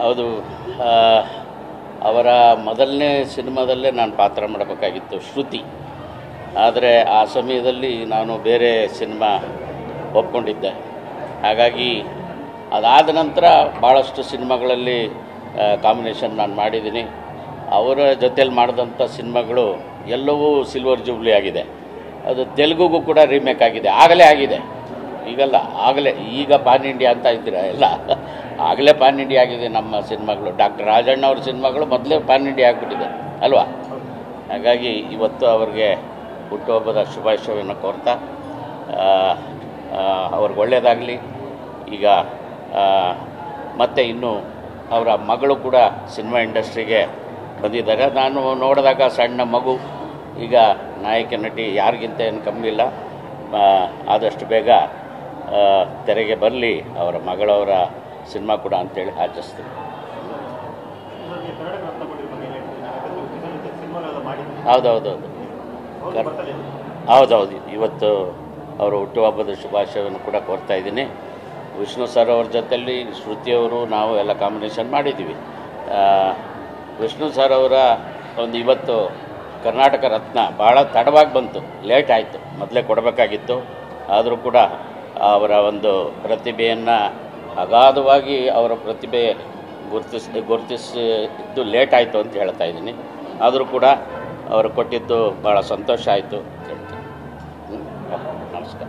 ಹೌದು. ಆ, ಅವರ ಮೊದಲನೇ ಸಿನಿಮಾದಲ್ಲೇ ನಾನು ಪಾತ್ರ ಮಾಡಬೇಕಾಗಿತ್ತು, ಶ್ರುತಿ. ಆದರೆ ಆ ಸಮಯದಲ್ಲಿ ನಾನು ಬೇರೆ ಸಿನಿಮಾ ಒಪ್ಕೊಂಡಿದ್ದೆ. ಹಾಗಾಗಿ ಅದಾದ ನಂತರ ಭಾಳಷ್ಟು ಸಿನಿಮಾಗಳಲ್ಲಿ ಕಾಂಬಿನೇಷನ್ ನಾನು ಮಾಡಿದ್ದೀನಿ. ಅವರ ಜೊತೆಯಲ್ಲಿ ಮಾಡಿದಂಥ ಸಿನಿಮಾಗಳು ಎಲ್ಲವೂ ಸಿಲ್ವರ್ ಜೂಬ್ಲಿ ಆಗಿದೆ. ಅದು ತೆಲುಗುಗೂ ಕೂಡ ರೀಮೇಕ್ ಆಗಿದೆ, ಆಗಲೇ ಆಗಿದೆ. ಈಗಲ್ಲ, ಆಗಲೇ. ಈಗ ಪಾನ್ ಇಂಡಿಯಾ ಅಂತ ಇದ್ದೀರಾ ಎಲ್ಲ, ಆಗಲೇ ಪಾನ್ ಇಂಡಿಯಾ ಆಗಿದೆ ನಮ್ಮ ಸಿನಿಮಾಗಳು. ಡಾಕ್ಟರ್ ರಾಜಣ್ಣ ಅವ್ರ ಸಿನಿಮಾಗಳು ಮೊದಲೇ ಪಾನ್ ಇಂಡಿಯಾ ಆಗಿಬಿಟ್ಟಿದೆ ಅಲ್ವಾ. ಹಾಗಾಗಿ ಇವತ್ತು ಅವ್ರಿಗೆ ಹುಟ್ಟುಹಬ್ಬದ ಶುಭಾಶಯವನ್ನು ಕೋರ್ತಾ ಅವ್ರಿಗೆ ಒಳ್ಳೆಯದಾಗಲಿ. ಈಗ ಮತ್ತು ಇನ್ನು ಅವರ ಮಗಳು ಕೂಡ ಸಿನಿಮಾ ಇಂಡಸ್ಟ್ರಿಗೆ ಬಂದಿದ್ದಾರೆ. ನಾನು ನೋಡಿದಾಗ ಸಣ್ಣ ಮಗು, ಈಗ ನಾಯಕ ನಟಿ ಯಾರಿಗಿಂತ ಏನು ಕಮ್ಮಿ ಇಲ್ಲ. ಆದಷ್ಟು ಬೇಗ ತೆರೆಗೆ ಬರಲಿ ಅವರ ಮಗಳವರ ಸಿನಿಮಾ ಕೂಡ ಅಂತೇಳಿ ಆಚರಿಸ್ತೀನಿ. ಹೌದೌದೌದು ಹೌದೌದು. ಇವತ್ತು ಅವರ ಹುಟ್ಟುಹಬ್ಬದ ಶುಭಾಶಯವನ್ನು ಕೂಡ ಕೋರ್ತಾ ಇದ್ದೀನಿ. ವಿಷ್ಣು ಸರ್ ಅವ್ರ ಜೊತೆಯಲ್ಲಿ ಶ್ರುತಿಯವರು ನಾವು ಎಲ್ಲ ಕಾಂಬಿನೇಷನ್ ಮಾಡಿದ್ದೀವಿ. ವಿಷ್ಣು ಸರ್ ಅವರ ಒಂದು ಇವತ್ತು ಕರ್ನಾಟಕ ರತ್ನ ಭಾಳ ತಡವಾಗಿ ಬಂತು, ಲೇಟ್ ಆಯಿತು. ಮೊದಲೇ ಕೊಡಬೇಕಾಗಿತ್ತು. ಆದರೂ ಕೂಡ ಅವರ ಒಂದು ಪ್ರತಿಭೆಯನ್ನು ಅಗಾಧವಾಗಿ ಅವರ ಪ್ರತಿಭೆ ಗುರುತಿಸಿದ್ದು ಲೇಟ್ ಆಯಿತು ಅಂತ ಹೇಳ್ತಾ ಇದ್ದೀನಿ. ಆದರೂ ಕೂಡ ಅವರು ಕೊಟ್ಟಿದ್ದು ಭಾಳ ಸಂತೋಷ ಆಯಿತು ಅಂತ ಹೇಳ್ತೀನಿ. ನಮಸ್ಕಾರ.